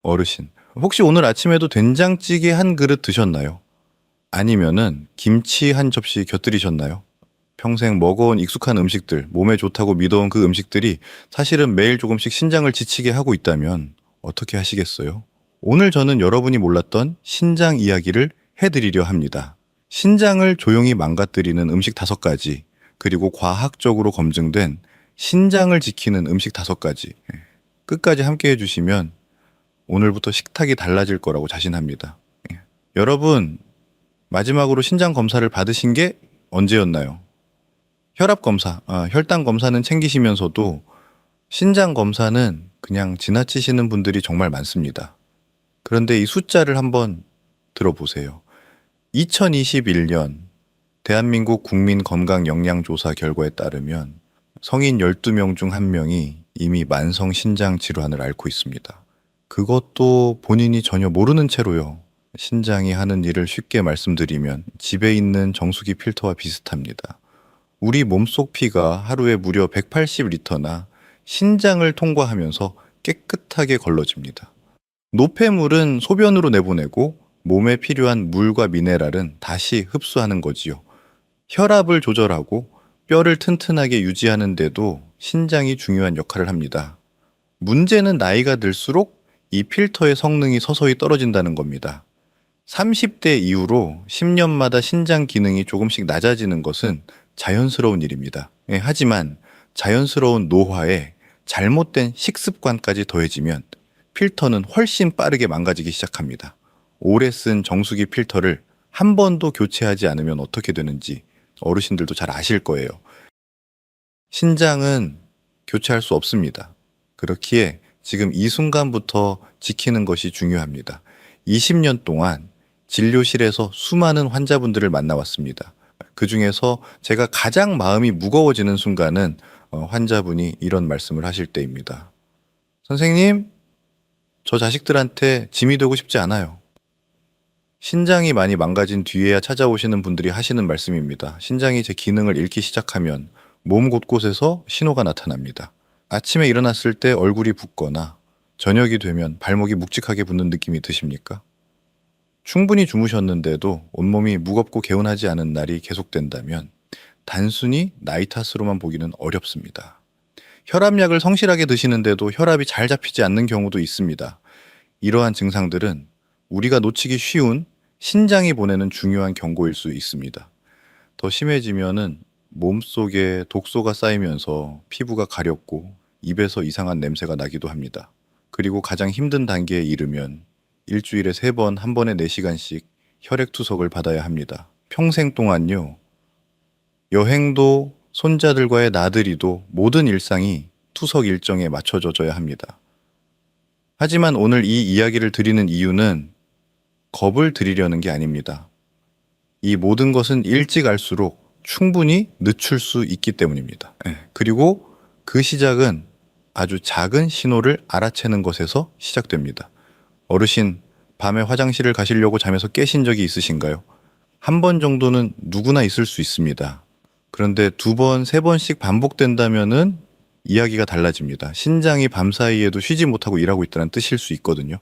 어르신, 혹시 오늘 아침에도 된장찌개 한 그릇 드셨나요? 아니면은 김치 한 접시 곁들이셨나요? 평생 먹어온 익숙한 음식들, 몸에 좋다고 믿어온 그 음식들이 사실은 매일 조금씩 신장을 지치게 하고 있다면 어떻게 하시겠어요? 오늘 저는 여러분이 몰랐던 신장 이야기를 해드리려 합니다. 신장을 조용히 망가뜨리는 음식 5가지, 그리고 과학적으로 검증된 신장을 지키는 음식 5가지. 끝까지 함께 해주시면 오늘부터 식탁이 달라질 거라고 자신합니다. 여러분, 마지막으로 신장 검사를 받으신 게 언제였나요? 혈압 검사, 혈당 검사는 챙기시면서도 신장 검사는 그냥 지나치시는 분들이 정말 많습니다. 그런데 이 숫자를 한번 들어보세요. 2021년 대한민국 국민건강영양조사 결과에 따르면 성인 12명 중 1명이 이미 만성 신장 질환을 앓고 있습니다. 그것도 본인이 전혀 모르는 채로요. 신장이 하는 일을 쉽게 말씀드리면 집에 있는 정수기 필터와 비슷합니다. 우리 몸속 피가 하루에 무려 180리터나 신장을 통과하면서 깨끗하게 걸러집니다. 노폐물은 소변으로 내보내고 몸에 필요한 물과 미네랄은 다시 흡수하는 거지요. 혈압을 조절하고 뼈를 튼튼하게 유지하는 데도 신장이 중요한 역할을 합니다. 문제는 나이가 들수록 이 필터의 성능이 서서히 떨어진다는 겁니다. 30대 이후로 10년마다 신장 기능이 조금씩 낮아지는 것은 자연스러운 일입니다. 하지만 자연스러운 노화에 잘못된 식습관까지 더해지면 필터는 훨씬 빠르게 망가지기 시작합니다. 오래 쓴 정수기 필터를 한 번도 교체하지 않으면 어떻게 되는지 어르신들도 잘 아실 거예요. 신장은 교체할 수 없습니다. 그렇기에 지금 이 순간부터 지키는 것이 중요합니다. 20년 동안 진료실에서 수많은 환자분들을 만나왔습니다. 그 중에서 제가 가장 마음이 무거워지는 순간은 환자분이 이런 말씀을 하실 때입니다. 선생님, 저 자식들한테 짐이 되고 싶지 않아요. 신장이 많이 망가진 뒤에야 찾아오시는 분들이 하시는 말씀입니다. 신장이 제 기능을 잃기 시작하면 몸 곳곳에서 신호가 나타납니다. 아침에 일어났을 때 얼굴이 붓거나 저녁이 되면 발목이 묵직하게 붓는 느낌이 드십니까? 충분히 주무셨는데도 온몸이 무겁고 개운하지 않은 날이 계속된다면 단순히 나이 탓으로만 보기는 어렵습니다. 혈압약을 성실하게 드시는데도 혈압이 잘 잡히지 않는 경우도 있습니다. 이러한 증상들은 우리가 놓치기 쉬운 신장이 보내는 중요한 경고일 수 있습니다. 더 심해지면은 몸속에 독소가 쌓이면서 피부가 가렵고 입에서 이상한 냄새가 나기도 합니다. 그리고 가장 힘든 단계에 이르면 일주일에 3번, 한 번에 4시간씩 혈액투석을 받아야 합니다. 평생 동안요. 여행도 손자들과의 나들이도 모든 일상이 투석 일정에 맞춰져야 합니다. 하지만 오늘 이 이야기를 드리는 이유는 겁을 드리려는 게 아닙니다. 이 모든 것은 일찍 알수록 충분히 늦출 수 있기 때문입니다. 그리고 그 시작은 아주 작은 신호를 알아채는 것에서 시작됩니다. 어르신, 밤에 화장실을 가시려고 잠에서 깨신 적이 있으신가요? 한 번 정도는 누구나 있을 수 있습니다. 그런데 2번, 3번씩 반복된다면은 이야기가 달라집니다. 신장이 밤사이에도 쉬지 못하고 일하고 있다는 뜻일 수 있거든요.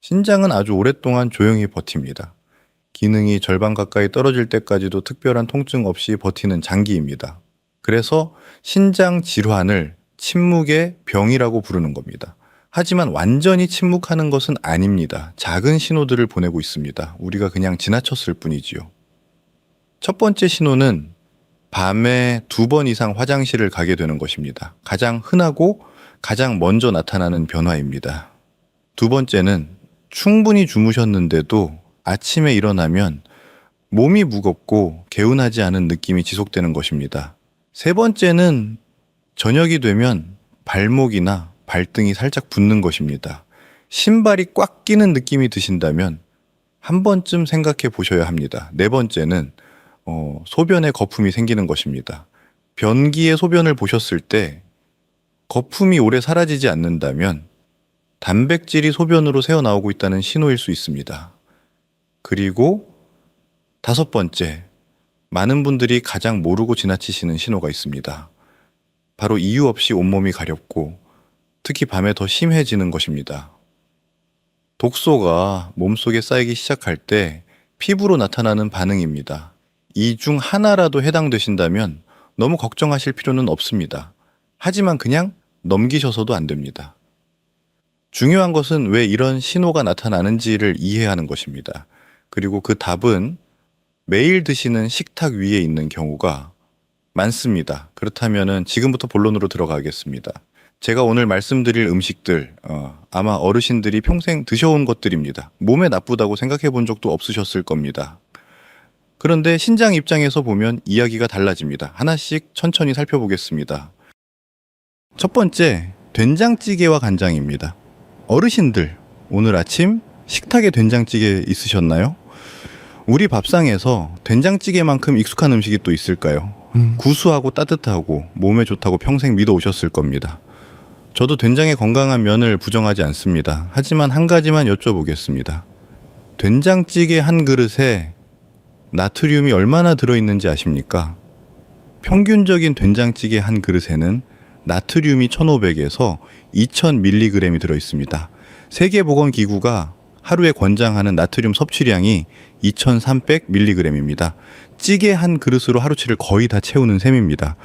신장은 아주 오랫동안 조용히 버팁니다. 기능이 절반 가까이 떨어질 때까지도 특별한 통증 없이 버티는 장기입니다. 그래서 신장 질환을 침묵의 병이라고 부르는 겁니다. 하지만 완전히 침묵하는 것은 아닙니다. 작은 신호들을 보내고 있습니다. 우리가 그냥 지나쳤을 뿐이지요. 첫 번째 신호는 밤에 2번 이상 화장실을 가게 되는 것입니다. 가장 흔하고 가장 먼저 나타나는 변화입니다. 2번째는 충분히 주무셨는데도 아침에 일어나면 몸이 무겁고 개운하지 않은 느낌이 지속되는 것입니다. 3번째는 저녁이 되면 발목이나 발등이 살짝 붓는 것입니다. 신발이 꽉 끼는 느낌이 드신다면 한 번쯤 생각해 보셔야 합니다. 4번째는 소변에 거품이 생기는 것입니다. 변기에 소변을 보셨을 때 거품이 오래 사라지지 않는다면 단백질이 소변으로 새어나오고 있다는 신호일 수 있습니다. 그리고 5번째, 많은 분들이 가장 모르고 지나치시는 신호가 있습니다. 바로 이유 없이 온몸이 가렵고 특히 밤에 더 심해지는 것입니다. 독소가 몸속에 쌓이기 시작할 때 피부로 나타나는 반응입니다. 이 중 하나라도 해당되신다면 너무 걱정하실 필요는 없습니다. 하지만 그냥 넘기셔서도 안 됩니다. 중요한 것은 왜 이런 신호가 나타나는지를 이해하는 것입니다. 그리고 그 답은 매일 드시는 식탁 위에 있는 경우가 많습니다. 그렇다면 지금부터 본론으로 들어가겠습니다. 제가 오늘 말씀드릴 음식들 아마 어르신들이 평생 드셔온 것들입니다. 몸에 나쁘다고 생각해 본 적도 없으셨을 겁니다. 그런데 신장 입장에서 보면 이야기가 달라집니다. 하나씩 천천히 살펴보겠습니다. 첫 번째, 된장찌개와 간장입니다. 어르신들, 오늘 아침 식탁에 된장찌개 있으셨나요? 우리 밥상에서 된장찌개만큼 익숙한 음식이 또 있을까요? 구수하고 따뜻하고 몸에 좋다고 평생 믿어오셨을 겁니다. 저도 된장의 건강한 면을 부정하지 않습니다. 하지만 한 가지만 여쭤보겠습니다. 된장찌개 한 그릇에 나트륨이 얼마나 들어있는지 아십니까? 평균적인 된장찌개 한 그릇에는 나트륨이 1500에서 2000mg이 들어있습니다. 세계보건기구가 하루에 권장하는 나트륨 섭취량이 2300mg입니다. 찌개 한 그릇으로 하루치를 거의 다 채우는 셈입니다.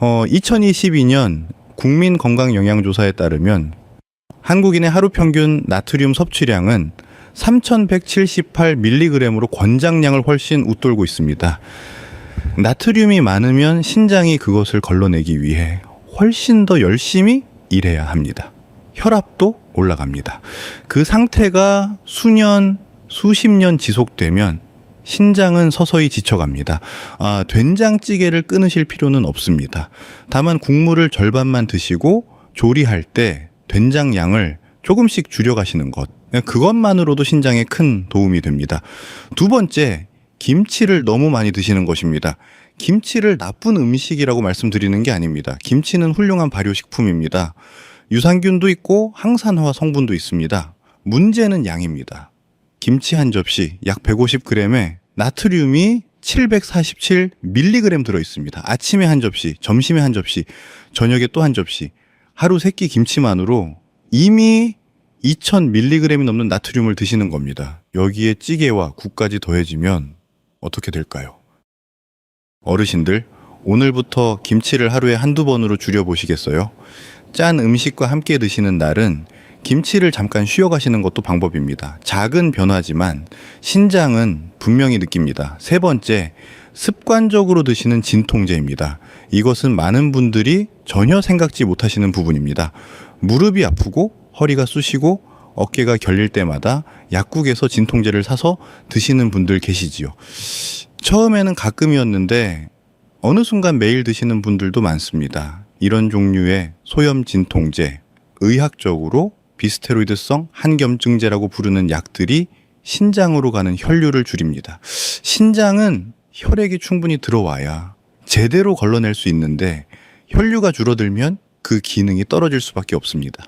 2022년 국민건강영양조사에 따르면 한국인의 하루 평균 나트륨 섭취량은 3178mg으로 권장량을 훨씬 웃돌고 있습니다. 나트륨이 많으면 신장이 그것을 걸러내기 위해 훨씬 더 열심히 일해야 합니다. 혈압도 올라갑니다. 그 상태가 수년, 수십 년 지속되면 신장은 서서히 지쳐갑니다. 된장찌개를 끊으실 필요는 없습니다. 다만 국물을 절반만 드시고 조리할 때 된장 양을 조금씩 줄여가시는 것, 그것만으로도 신장에 큰 도움이 됩니다. 두 번째, 김치를 너무 많이 드시는 것입니다. 김치를 나쁜 음식이라고 말씀드리는 게 아닙니다. 김치는 훌륭한 발효식품입니다. 유산균도 있고 항산화 성분도 있습니다. 문제는 양입니다. 김치 한 접시 약 150g에 나트륨이 747mg 들어있습니다. 아침에 한 접시, 점심에 한 접시, 저녁에 또 한 접시. 하루 3끼 김치만으로 이미 2000mg이 넘는 나트륨을 드시는 겁니다. 여기에 찌개와 국까지 더해지면 어떻게 될까요? 어르신들, 오늘부터 김치를 하루에 한두 번으로 줄여보시겠어요? 짠 음식과 함께 드시는 날은 김치를 잠깐 쉬어가시는 것도 방법입니다. 작은 변화지만 신장은 분명히 느낍니다. 세 번째, 습관적으로 드시는 진통제입니다. 이것은 많은 분들이 전혀 생각지 못하시는 부분입니다. 무릎이 아프고 허리가 쑤시고 어깨가 결릴 때마다 약국에서 진통제를 사서 드시는 분들 계시지요. 처음에는 가끔이었는데 어느 순간 매일 드시는 분들도 많습니다. 이런 종류의 소염 진통제, 의학적으로 비스테로이드성 한겸증제라고 부르는 약들이 신장으로 가는 혈류를 줄입니다. 신장은 혈액이 충분히 들어와야 제대로 걸러낼 수 있는데 혈류가 줄어들면 그 기능이 떨어질 수밖에 없습니다.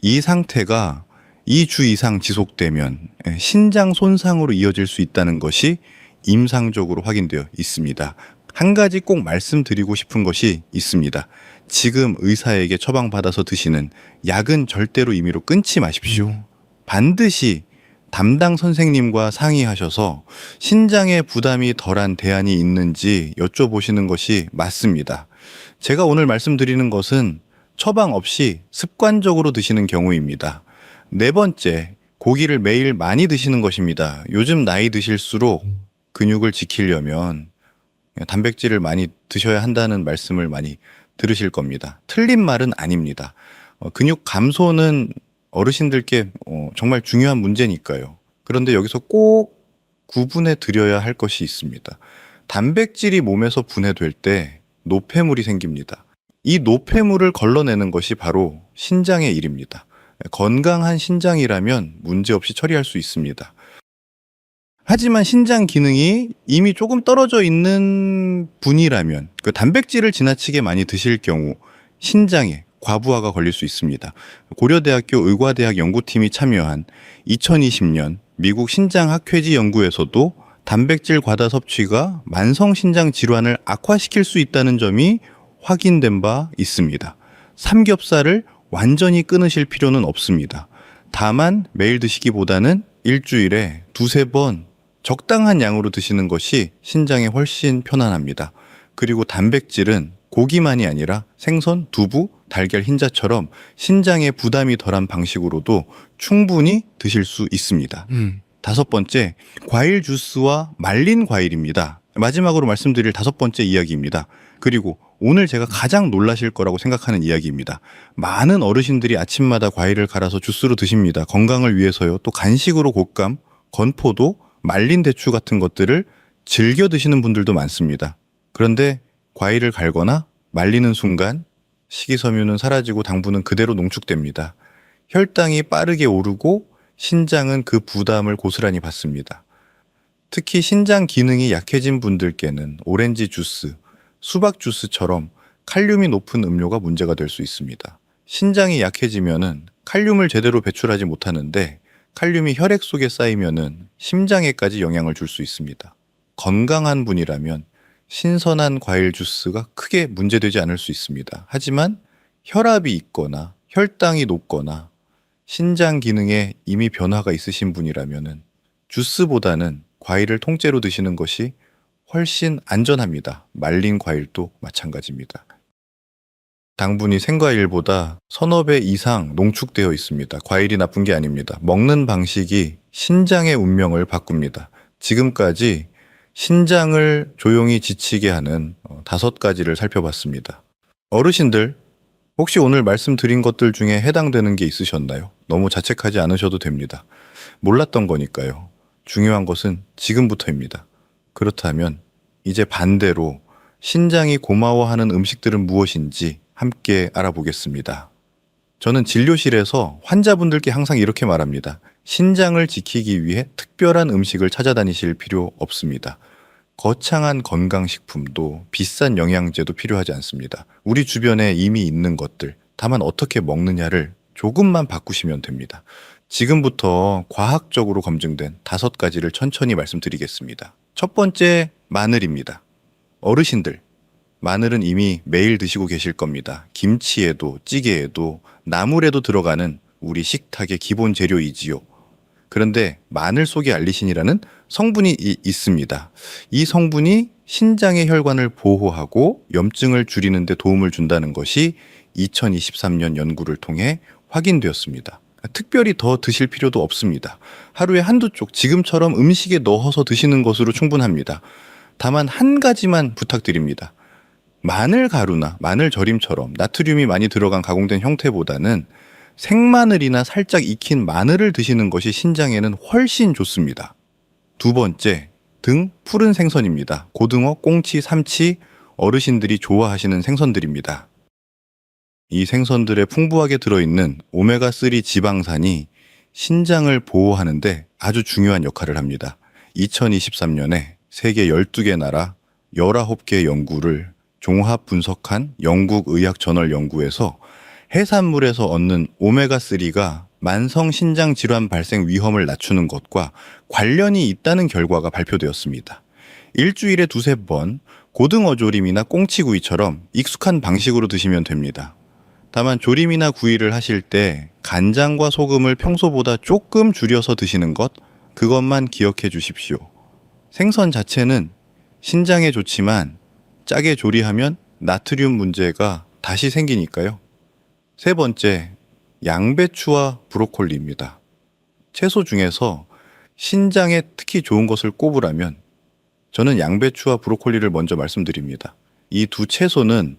이 상태가 2주 이상 지속되면 신장 손상으로 이어질 수 있다는 것이 임상적으로 확인되어 있습니다. 한 가지 꼭 말씀드리고 싶은 것이 있습니다. 지금 의사에게 처방받아서 드시는 약은 절대로 임의로 끊지 마십시오. 반드시 담당 선생님과 상의하셔서 신장에 부담이 덜한 대안이 있는지 여쭤보시는 것이 맞습니다. 제가 오늘 말씀드리는 것은 처방 없이 습관적으로 드시는 경우입니다. 네 번째, 고기를 매일 많이 드시는 것입니다. 요즘 나이 드실수록 근육을 지키려면 단백질을 많이 드셔야 한다는 말씀을 많이 들으실 겁니다. 틀린 말은 아닙니다. 근육 감소는 어르신들께 정말 중요한 문제니까요. 그런데 여기서 꼭 구분해 드려야 할 것이 있습니다. 단백질이 몸에서 분해될 때 노폐물이 생깁니다. 이 노폐물을 걸러내는 것이 바로 신장의 일입니다. 건강한 신장이라면 문제없이 처리할 수 있습니다. 하지만 신장 기능이 이미 조금 떨어져 있는 분이라면 그 단백질을 지나치게 많이 드실 경우 신장에 과부하가 걸릴 수 있습니다. 고려대학교 의과대학 연구팀이 참여한 2020년 미국 신장학회지 연구에서도 단백질 과다 섭취가 만성신장 질환을 악화시킬 수 있다는 점이 확인된 바 있습니다. 삼겹살을 완전히 끊으실 필요는 없습니다. 다만 매일 드시기보다는 일주일에 두세 번 적당한 양으로 드시는 것이 신장에 훨씬 편안합니다. 그리고 단백질은 고기만이 아니라 생선, 두부, 달걀, 흰자처럼 신장에 부담이 덜한 방식으로도 충분히 드실 수 있습니다. 다섯 번째, 과일 주스와 말린 과일입니다. 마지막으로 말씀드릴 다섯 번째 이야기입니다. 그리고 오늘 제가 가장 놀라실 거라고 생각하는 이야기입니다. 많은 어르신들이 아침마다 과일을 갈아서 주스로 드십니다. 건강을 위해서요. 또 간식으로 곶감, 건포도, 말린 대추 같은 것들을 즐겨 드시는 분들도 많습니다. 그런데 과일을 갈거나 말리는 순간 식이섬유는 사라지고 당분은 그대로 농축됩니다. 혈당이 빠르게 오르고 신장은 그 부담을 고스란히 받습니다. 특히 신장 기능이 약해진 분들께는 오렌지 주스, 수박 주스처럼 칼륨이 높은 음료가 문제가 될 수 있습니다. 신장이 약해지면은 칼륨을 제대로 배출하지 못하는데 칼륨이 혈액 속에 쌓이면은 심장에까지 영향을 줄 수 있습니다. 건강한 분이라면 신선한 과일 주스가 크게 문제되지 않을 수 있습니다. 하지만 혈압이 있거나 혈당이 높거나 신장 기능에 이미 변화가 있으신 분이라면은 주스보다는 과일을 통째로 드시는 것이 훨씬 안전합니다. 말린 과일도 마찬가지입니다. 당분이 생과일보다 서너 배 이상 농축되어 있습니다. 과일이 나쁜 게 아닙니다. 먹는 방식이 신장의 운명을 바꿉니다. 지금까지 신장을 조용히 지치게 하는 5가지를 살펴봤습니다. 어르신들, 혹시 오늘 말씀드린 것들 중에 해당되는 게 있으셨나요? 너무 자책하지 않으셔도 됩니다. 몰랐던 거니까요. 중요한 것은 지금부터입니다. 그렇다면 이제 반대로 신장이 고마워하는 음식들은 무엇인지 함께 알아보겠습니다. 저는 진료실에서 환자분들께 항상 이렇게 말합니다. 신장을 지키기 위해 특별한 음식을 찾아다니실 필요 없습니다. 거창한 건강식품도 비싼 영양제도 필요하지 않습니다. 우리 주변에 이미 있는 것들, 다만 어떻게 먹느냐를 조금만 바꾸시면 됩니다. 지금부터 과학적으로 검증된 5가지를 천천히 말씀드리겠습니다. 첫 번째, 마늘입니다. 어르신들, 마늘은 이미 매일 드시고 계실 겁니다. 김치에도 찌개에도 나물에도 들어가는 우리 식탁의 기본 재료이지요. 그런데 마늘 속에 알리신이라는 성분이 있습니다. 이 성분이 신장의 혈관을 보호하고 염증을 줄이는 데 도움을 준다는 것이 2023년 연구를 통해 확인되었습니다. 특별히 더 드실 필요도 없습니다. 하루에 한두 쪽 지금처럼 음식에 넣어서 드시는 것으로 충분합니다. 다만 한 가지만 부탁드립니다. 마늘 가루나 마늘 절임처럼 나트륨이 많이 들어간 가공된 형태보다는 생마늘이나 살짝 익힌 마늘을 드시는 것이 신장에는 훨씬 좋습니다. 두 번째, 등 푸른 생선입니다. 고등어, 꽁치, 삼치, 어르신들이 좋아하시는 생선들입니다. 이 생선들에 풍부하게 들어있는 오메가3 지방산이 신장을 보호하는데 아주 중요한 역할을 합니다. 2023년에 세계 12개 나라 19개 연구를 종합 분석한 영국 의학 저널 연구에서 해산물에서 얻는 오메가3가 만성 신장 질환 발생 위험을 낮추는 것과 관련이 있다는 결과가 발표되었습니다. 일주일에 두세 번 고등어 조림이나 꽁치구이처럼 익숙한 방식으로 드시면 됩니다. 다만 조림이나 구이를 하실 때 간장과 소금을 평소보다 조금 줄여서 드시는 것, 그것만 기억해 주십시오. 생선 자체는 신장에 좋지만 짜게 조리하면 나트륨 문제가 다시 생기니까요. 세 번째, 양배추와 브로콜리입니다. 채소 중에서 신장에 특히 좋은 것을 꼽으라면 저는 양배추와 브로콜리를 먼저 말씀드립니다. 이 두 채소는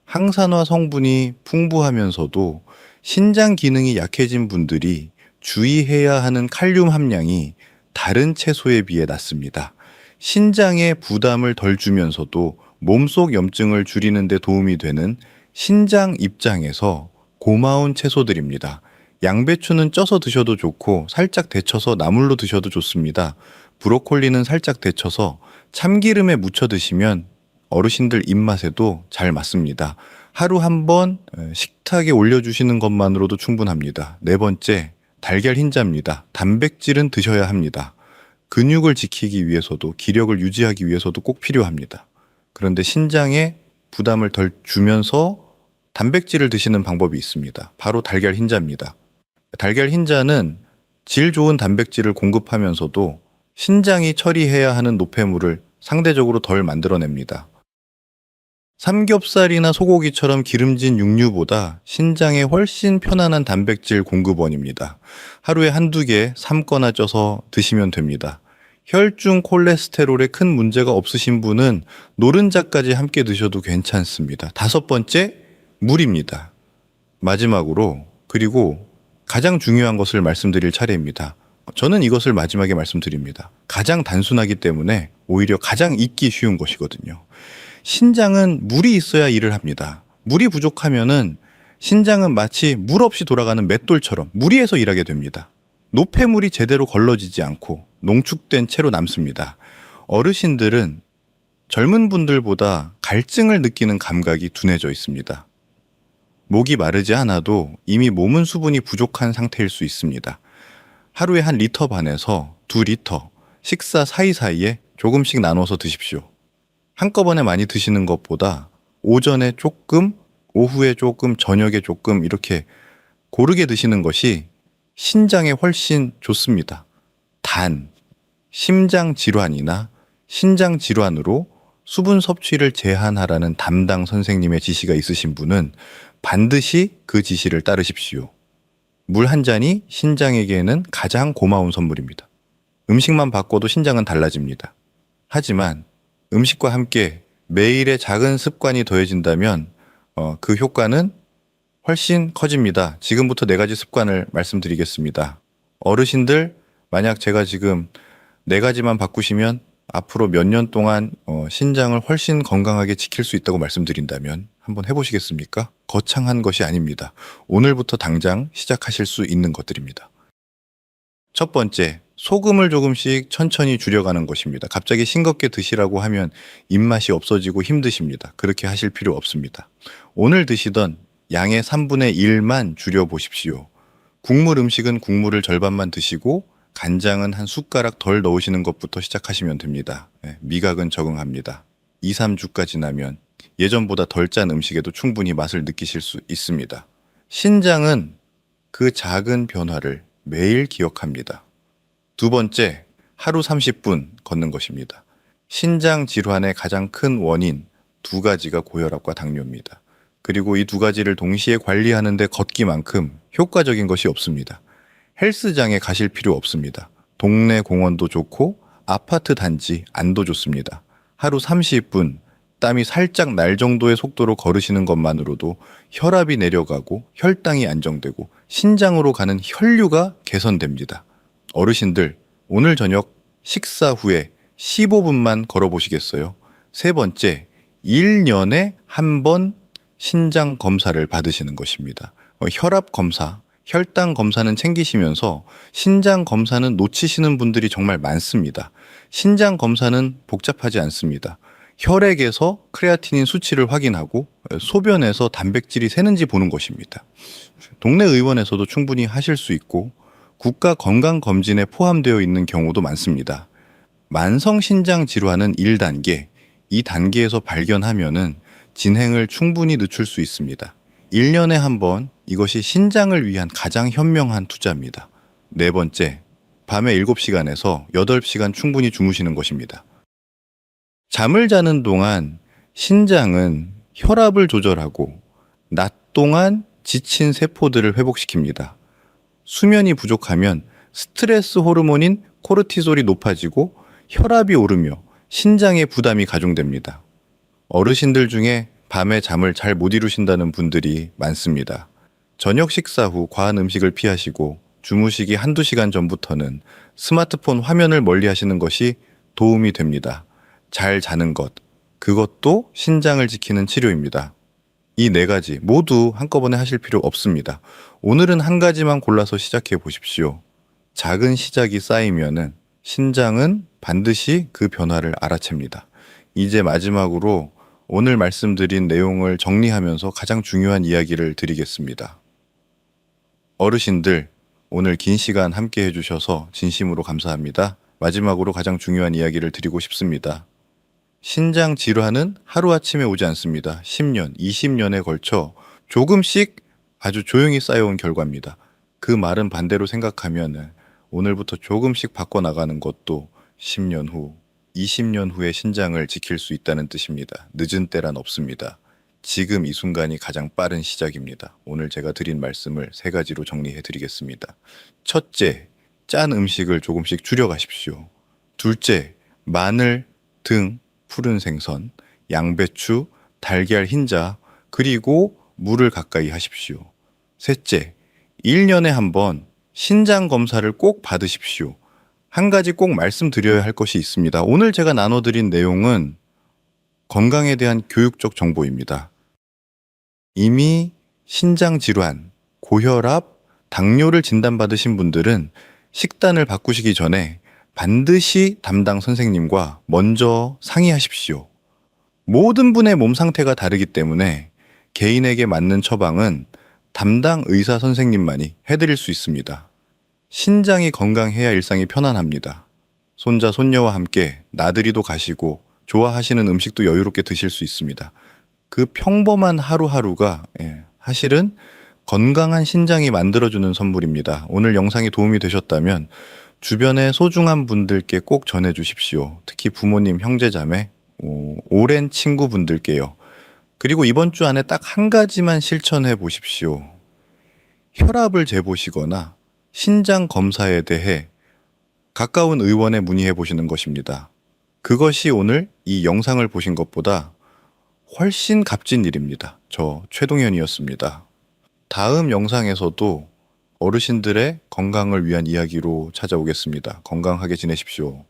항산화 성분이 풍부하면서도 신장 기능이 약해진 분들이 주의해야 하는 칼륨 함량이 다른 채소에 비해 낮습니다. 신장에 부담을 덜 주면서도 몸속 염증을 줄이는 데 도움이 되는 신장 입장에서 고마운 채소들입니다. 양배추는 쪄서 드셔도 좋고 살짝 데쳐서 나물로 드셔도 좋습니다. 브로콜리는 살짝 데쳐서 참기름에 묻혀 드시면 어르신들 입맛에도 잘 맞습니다. 하루 한 번 식탁에 올려주시는 것만으로도 충분합니다. 네 번째, 달걀 흰자입니다. 단백질은 드셔야 합니다. 근육을 지키기 위해서도 기력을 유지하기 위해서도 꼭 필요합니다. 그런데 신장에 부담을 덜 주면서 단백질을 드시는 방법이 있습니다. 바로 달걀 흰자입니다. 달걀 흰자는 질 좋은 단백질을 공급하면서도 신장이 처리해야 하는 노폐물을 상대적으로 덜 만들어냅니다. 삼겹살이나 소고기처럼 기름진 육류보다 신장에 훨씬 편안한 단백질 공급원입니다. 하루에 한두 개 삶거나 쪄서 드시면 됩니다. 혈중 콜레스테롤에 큰 문제가 없으신 분은 노른자까지 함께 드셔도 괜찮습니다. 다섯 번째, 물입니다. 마지막으로, 그리고 가장 중요한 것을 말씀드릴 차례입니다. 저는 이것을 마지막에 말씀드립니다. 가장 단순하기 때문에 오히려 가장 잊기 쉬운 것이거든요. 신장은 물이 있어야 일을 합니다. 물이 부족하면은 신장은 마치 물 없이 돌아가는 맷돌처럼 무리해서 일하게 됩니다. 노폐물이 제대로 걸러지지 않고 농축된 채로 남습니다. 어르신들은 젊은 분들보다 갈증을 느끼는 감각이 둔해져 있습니다. 목이 마르지 않아도 이미 몸은 수분이 부족한 상태일 수 있습니다. 하루에 1리터 반에서 2리터, 식사 사이사이에 조금씩 나눠서 드십시오. 한꺼번에 많이 드시는 것보다 오전에 조금, 오후에 조금, 저녁에 조금 이렇게 고르게 드시는 것이 신장에 훨씬 좋습니다. 단, 심장 질환이나 신장 질환으로 수분 섭취를 제한하라는 담당 선생님의 지시가 있으신 분은 반드시 그 지시를 따르십시오. 물 한 잔이 신장에게는 가장 고마운 선물입니다. 음식만 바꿔도 신장은 달라집니다. 하지만 음식과 함께 매일의 작은 습관이 더해진다면 그 효과는 훨씬 커집니다. 지금부터 4가지 습관을 말씀드리겠습니다. 어르신들, 만약 제가 지금 4가지만 바꾸시면 앞으로 몇 년 동안 신장을 훨씬 건강하게 지킬 수 있다고 말씀드린다면 한번 해보시겠습니까? 거창한 것이 아닙니다. 오늘부터 당장 시작하실 수 있는 것들입니다. 첫 번째, 소금을 조금씩 천천히 줄여가는 것입니다. 갑자기 싱겁게 드시라고 하면 입맛이 없어지고 힘드십니다. 그렇게 하실 필요 없습니다. 오늘 드시던 양의 3분의 1만 줄여보십시오. 국물 음식은 국물을 절반만 드시고 간장은 한 숟가락 덜 넣으시는 것부터 시작하시면 됩니다. 미각은 적응합니다. 2, 3주가 지나면 예전보다 덜 짠 음식에도 충분히 맛을 느끼실 수 있습니다. 신장은 그 작은 변화를 매일 기억합니다. 두 번째, 하루 30분 걷는 것입니다. 신장 질환의 가장 큰 원인 2가지가 고혈압과 당뇨입니다. 그리고 이 2가지를 동시에 관리하는데 걷기만큼 효과적인 것이 없습니다. 헬스장에 가실 필요 없습니다. 동네 공원도 좋고 아파트 단지 안도 좋습니다. 하루 30분 땀이 살짝 날 정도의 속도로 걸으시는 것만으로도 혈압이 내려가고 혈당이 안정되고 신장으로 가는 혈류가 개선됩니다. 어르신들, 오늘 저녁 식사 후에 15분만 걸어보시겠어요? 세 번째, 1년에 한 번 신장 검사를 받으시는 것입니다. 혈압 검사, 혈당 검사는 챙기시면서 신장 검사는 놓치시는 분들이 정말 많습니다. 신장 검사는 복잡하지 않습니다. 혈액에서 크레아티닌 수치를 확인하고 소변에서 단백질이 새는지 보는 것입니다. 동네 의원에서도 충분히 하실 수 있고 국가 건강검진에 포함되어 있는 경우도 많습니다. 만성신장 질환은 1단계, 2단계에서 발견하면은 진행을 충분히 늦출 수 있습니다. 1년에 한 번 이것이 신장을 위한 가장 현명한 투자입니다. 네 번째, 밤에 7시간에서 8시간 충분히 주무시는 것입니다. 잠을 자는 동안 신장은 혈압을 조절하고 낮 동안 지친 세포들을 회복시킵니다. 수면이 부족하면 스트레스 호르몬인 코르티솔이 높아지고 혈압이 오르며 신장에 부담이 가중됩니다. 어르신들 중에 밤에 잠을 잘 못 이루신다는 분들이 많습니다. 저녁 식사 후 과한 음식을 피하시고 주무시기 1~2시간 전부터는 스마트폰 화면을 멀리 하시는 것이 도움이 됩니다. 잘 자는 것, 그것도 신장을 지키는 치료입니다. 이 4가지 모두 한꺼번에 하실 필요 없습니다. 오늘은 한 가지만 골라서 시작해 보십시오. 작은 시작이 쌓이면은 신장은 반드시 그 변화를 알아챕니다. 이제 마지막으로 오늘 말씀드린 내용을 정리하면서 가장 중요한 이야기를 드리겠습니다. 어르신들, 오늘 긴 시간 함께 해주셔서 진심으로 감사합니다. 마지막으로 가장 중요한 이야기를 드리고 싶습니다. 신장 질환은 하루아침에 오지 않습니다. 10년, 20년에 걸쳐 조금씩 아주 조용히 쌓여온 결과입니다. 그 말은 반대로 생각하면 오늘부터 조금씩 바꿔나가는 것도 10년 후, 20년 후의 신장을 지킬 수 있다는 뜻입니다. 늦은 때란 없습니다. 지금 이 순간이 가장 빠른 시작입니다. 오늘 제가 드린 말씀을 세 가지로 정리해 드리겠습니다. 첫째, 짠 음식을 조금씩 줄여가십시오. 둘째, 마늘, 등, 푸른 생선, 양배추, 달걀 흰자, 그리고 물을 가까이 하십시오. 셋째, 1년에 한 번 신장 검사를 꼭 받으십시오. 한 가지 꼭 말씀드려야 할 것이 있습니다. 오늘 제가 나눠드린 내용은 건강에 대한 교육적 정보입니다. 이미 신장 질환, 고혈압, 당뇨를 진단받으신 분들은 식단을 바꾸시기 전에 반드시 담당 선생님과 먼저 상의하십시오. 모든 분의 몸 상태가 다르기 때문에 개인에게 맞는 처방은 담당 의사 선생님만이 해드릴 수 있습니다. 신장이 건강해야 일상이 편안합니다. 손자, 손녀와 함께 나들이도 가시고 좋아하시는 음식도 여유롭게 드실 수 있습니다. 그 평범한 하루하루가 사실은 건강한 신장이 만들어주는 선물입니다. 오늘 영상이 도움이 되셨다면 주변의 소중한 분들께 꼭 전해주십시오. 특히 부모님, 형제자매, 오랜 친구분들께요. 그리고 이번 주 안에 딱 한 가지만 실천해 보십시오. 혈압을 재보시거나 신장 검사에 대해 가까운 의원에 문의해 보시는 것입니다. 그것이 오늘 이 영상을 보신 것보다 훨씬 값진 일입니다. 저 최동현이었습니다. 다음 영상에서도 어르신들의 건강을 위한 이야기로 찾아오겠습니다. 건강하게 지내십시오.